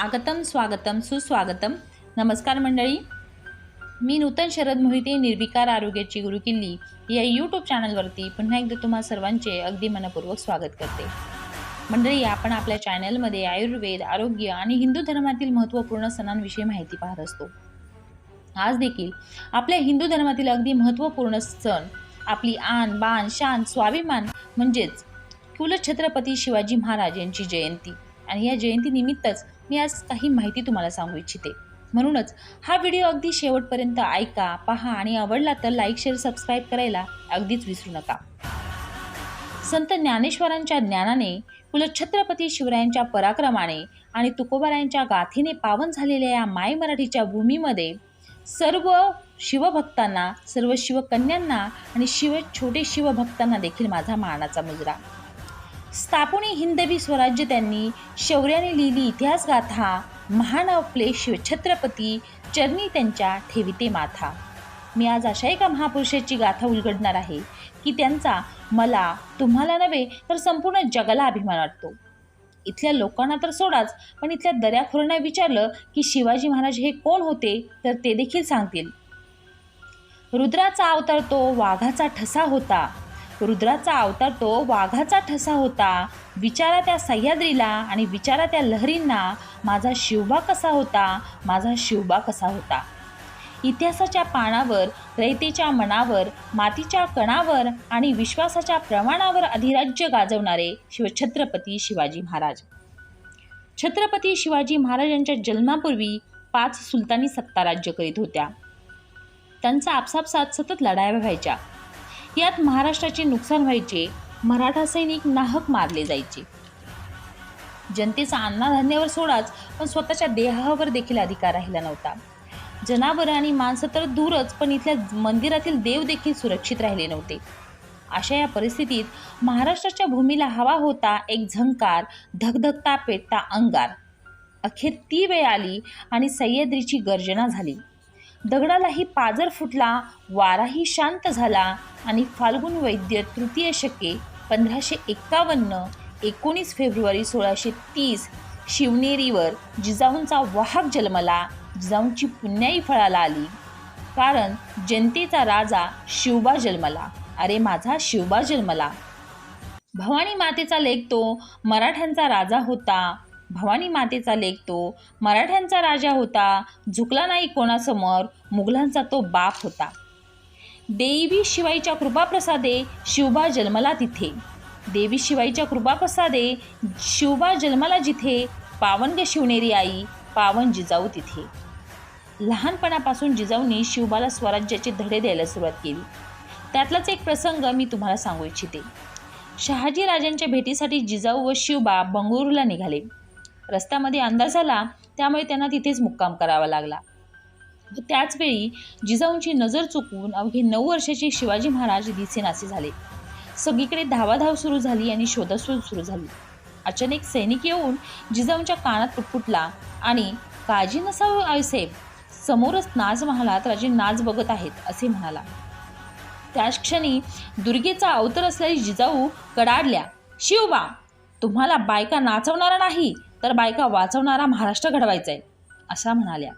आगतम स्वागतम सुस्वागतम. नमस्कार मंडळी, मी नूतन शरद मोहिते निर्विकार आरोग्याची गुरुकिल्ली या यूट्यूब चॅनलवरती पुन्हा एकदा तुम्हा सर्वांचे अगदी मनपूर्वक स्वागत करते. मंडळी, आपण आपल्या चॅनलमध्ये आयुर्वेद, आरोग्य आणि हिंदू धर्मातील महत्त्वपूर्ण सणांविषयी माहिती पाहत असतो. आज देखील आपल्या हिंदू धर्मातील अगदी महत्त्वपूर्ण सण, आपली आन बान शान स्वाभिमान म्हणजेच कुलछत्रपती शिवाजी महाराज यांची जयंती, आणि या जयंतीनिमित्तच मी आज काही माहिती तुम्हाला सांगू इच्छिते. म्हणूनच हा व्हिडिओ अगदी शेवटपर्यंत ऐका, पहा आणि आवडला तर लाईक, शेअर, सबस्क्राईब करायला अगदीच विसरू नका. संत ज्ञानेश्वरांच्या ज्ञानाने, कुलछत्रपती शिवरायांच्या पराक्रमाने आणि तुकोबारायांच्या गाथेने पावन झालेल्या या माय मराठीच्या भूमीमध्ये सर्व शिवभक्तांना, सर्व शिवकन्यांना आणि छोटे शिवभक्तांना देखील माझा मानाचा मुजरा. स्थापुनी हिंदवी स्वराज्य त्यांनी शौर्याने लिहिली इतिहास गाथा, महान आपले शिवछत्रपती चरणी त्यांच्या ठेविते माथा. मी आज अशा एका महापुरुषाची गाथा उलगडणार आहे की त्यांचा मला, तुम्हाला नव्हे तर संपूर्ण जगाला अभिमान वाटतो. इथल्या लोकांना तर सोडाच, पण इथल्या दऱ्याखोरांना विचारलं की शिवाजी महाराज हे कोण होते तर ते देखील सांगतील. रुद्राचा अवतार तो वाघाचा ठसा होता, रुद्राचा अवतार तो वाघाचा ठसा होता. विचारा त्या सह्याद्रीला आणि विचारा त्या लहरींना, माझा शिवबा कसा होता, माझा शिवबा कसा होता. इतिहासाच्या पानावर, रयतेच्या मनावर, मातीच्या कणावर आणि विश्वासाच्या प्रमाणावर अधिराज्य गाजवणारे शिवछत्रपती शिवाजी महाराज. छत्रपती शिवाजी महाराजांच्या जन्मापूर्वी 5 सुलतानी सत्ता राज्य करीत होत्या. त्यांचा आपसापसात सतत लढाया व्हायच्या. यात महाराष्ट्राचे नुकसान व्हायचे, मराठा सैनिक नाहक मारले जायचे. जनतेचा अन्नधान्यावर सोडाच, पण स्वतःच्या देहावर देखील अधिकार राहिला नव्हता. जनावरं आणि माणसं तर दूरच, पण इथल्या मंदिरातील देव देखील सुरक्षित राहिले नव्हते. अशा या परिस्थितीत महाराष्ट्राच्या भूमीला हवा होता एक झंकार, धगधगता पेटता अंगार. अखेर ती वेळ आली आणि सह्याद्रीची गर्जना झाली. दगडालाही पाजर फुटला, वाराही शांत झाला आणि फाल्गुन वैद्य तृतीय शके 1551 19 फेब्रुवारी 1630 शिवनेरीवर जिजाऊंचा वाहक जन्मला. जिजाऊंची पुण्याई फळाला आली, कारण जनतेचा राजा शिवबा जन्मला. अरे माझा शिवबा जन्मला. भवानी मातेचा लेक तो मराठ्यांचा राजा होता, भवानी मातेचा लेक तो मराठ्यांचा राजा होता. झुकला नाही कोणासमोर, मुघलांचा तो बाप होता. देवी शिवाईच्या कृपाप्रसादे शिवबा जन्मला तिथे, देवी शिवाईच्या कृपाप्रसादे शिवबा जन्मला जिथे. पावन ग शिवनेरी आई, पावन जिजाऊ तिथे. लहानपणापासून जिजाऊंनी शिवबाला स्वराज्याचे धडे द्यायला सुरुवात केली. त्यातलाच एक प्रसंग मी तुम्हाला सांगू इच्छिते. शहाजी राजांच्या भेटीसाठी जिजाऊ व शिवबा बंगळुरूला निघाले. रस्त्यामध्ये अंधार झाला, त्यामुळे त्यांना तिथेच मुक्काम करावा लागला. त्याचवेळी जिजाऊंची नजर चुकून अवघे 9 वर्षाचे शिवाजी महाराज दिसेनासे झाले. सगळीकडे धावाधाव सुरू झाली आणि शोधाशोध सुरू झाली. अचानक सैनिक येऊन जिजाऊंच्या कानात पुटपुटला आणि काळजी नसावी आईसाहेब, समोरच नाच महालात राजे नाच बघत आहेत असे म्हणाला. त्याच क्षणी दुर्गेचा अवतार असलेली जिजाऊ कडाडल्या. शिवबा, तुम्हाला बायका नाचवणारा नाही तर बायका वाचवणारा महाराष्ट्र घडवायचा आहे अशा म्हणाल्या.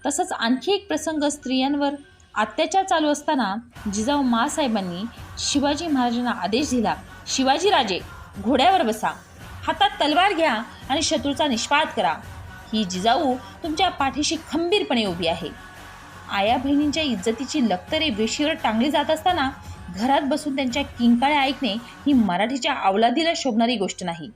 तसंच आणखी एक प्रसंग, स्त्रियांवर अत्याचार चालू असताना जिजाऊ माँसाहेबांनी शिवाजी महाराजांना आदेश दिला, शिवाजी राजे घोड्यावर बसा, हातात तलवार घ्या आणि शत्रूचा निष्पात करा. ही जिजाऊ तुमच्या पाठीशी खंबीरपणे उभी आहे. आया बहिणींच्या इज्जतीची लक्तरे वेशीवर टांगली जात असताना घरात बसून त्यांच्या किंकाळ्या ऐकणे ही मराठीच्या अवलादीला शोभणारी गोष्ट नाही.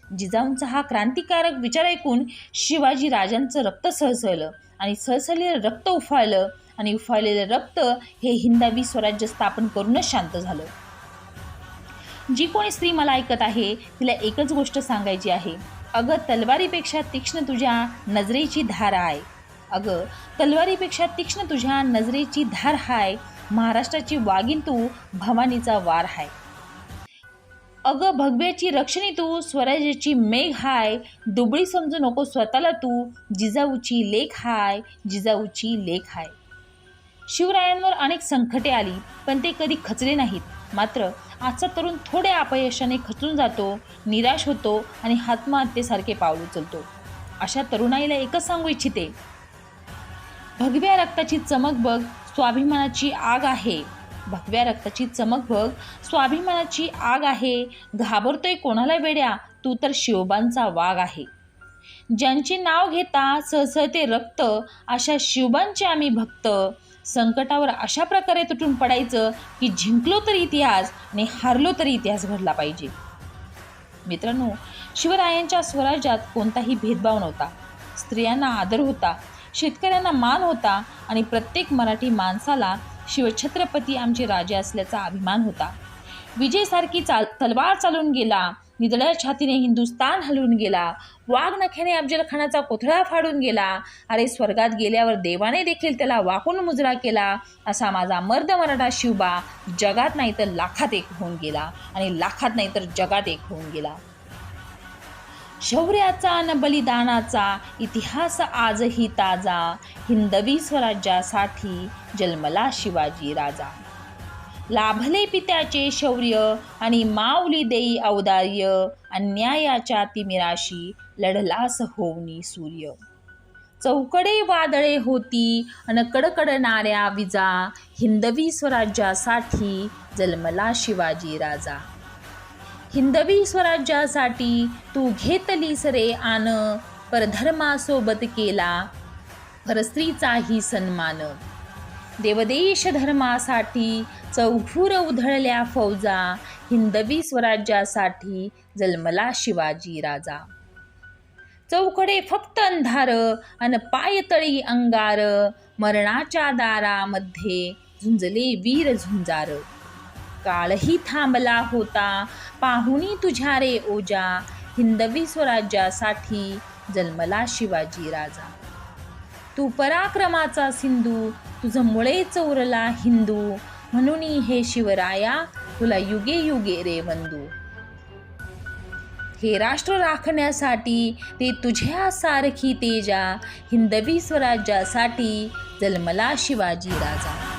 जिजाऊंचा हा क्रांतिकारक विचार ऐकून शिवाजी राजांचं रक्त सळसळलं आणि सळसळलेलं रक्त उफाळलं आणि उफाळलेलं रक्त हे हिंदवी स्वराज्य स्थापन करूनच शांत झालं. जी कोणी स्त्री मला ऐकत आहे तिला एकच गोष्ट सांगायची आहे. अगं तलवारीपेक्षा तीक्ष्ण तुझ्या नजरेची धार आहे, अगं तलवारीपेक्षा तीक्ष्ण तुझ्या नजरेची धार हाय. महाराष्ट्राची वागीन तू, भवानीचा वार हाय. अगं भगव्याची रक्षणी तू, स्वराज्याची मेघ हाय. दुबळी समजू नको स्वतःला तू, जिजाऊची लेख हाय, जिजाऊची लेख हाय. शिवरायांवर अनेक संकटे आली, पण ते कधी खचले नाहीत. मात्र आजचा तरुण थोड्या अपयशाने खचून जातो, निराश होतो आणि आत्महत्येसारखे पाऊल उचलतो. अशा तरुणाईला एकच सांगू इच्छिते, भगव्या रक्ताची चमक बघ, स्वाभिमानाची आग आहे. भगव्या रक्ताची चमक बघ, स्वाभिमानाची आग आहे. घाबरतोय कोणाला वेड्या, तू तर शिवबांचा वाघ आहे. ज्यांचे नाव घेता सहसळते रक्त, अशा शिवबांचे आम्ही भक्त. संकटावर अशा प्रकारे तुटून पडायचं की जिंकलो तरी इतिहास आणि हारलो तरी इतिहास घडला पाहिजे. मित्रांनो, शिवरायांच्या स्वराज्यात कोणताही भेदभाव नव्हता. स्त्रियांना आदर होता, शेतकऱ्यांना मान होता आणि प्रत्येक मराठी माणसाला शिवछत्रपती आमचे राजे असल्याचा अभिमान होता. विजयसारखी तलवार चालून गेला, निदळ्या छातीने हिंदुस्तान हलवून गेला, वाघ नख्याने अफजल खानाचा कोथळा फाडून गेला. अरे स्वर्गात गेल्यावर देवाने देखील त्याला वाकून मुजरा केला. असा माझा मर्द मराठा शिवबा जगात नाही तर लाखात एक होऊन गेला आणि लाखात नाही तर जगात एक होऊन गेला. शौर्याचा न बलिदानाचा इतिहास आजही ताजा, हिंदवी स्वराज्यासाठी जन्मला शिवाजी राजा. लाभले पित्याचे शौर्य आणि माऊली देई औदार्य, अन्यायाच्या तिमिराशी लढलास होऊनी सूर्य. चौकडे वादळे होती अन कडकडणाऱ्या विजा, हिंदवी स्वराज्यासाठी जन्मला शिवाजी राजा. हिंदवी स्वराज्यासाठी तू घेतलीस रे आन, परधर्मासोबत केला परस्त्रीचाही सन्मान. देवदेश धर्मासाठी चौघूर उधळल्या फौजा, हिंदवी स्वराज्यासाठी जन्मला शिवाजी राजा. चौकडे फक्त अंधार अन पायतळी अंगार, मरणाच्या दारामध्ये झुंजले वीर झुंजार. काळही थांबला होता पाहुणी तुझ्या रे ओजा, हिंदवी स्वराज्यासाठी जन्मला शिवाजी राजा. तू पराक्रमाचा सिंधू, तुझं मुळेच उरला हिंदू, म्हणून हे शिवराया तुला युगे युगे रे वंदू. हे राष्ट्र राखण्यासाठी ते तुझ्या सारखी तेजा, हिंदवी स्वराज्यासाठी जन्मला शिवाजी राजा.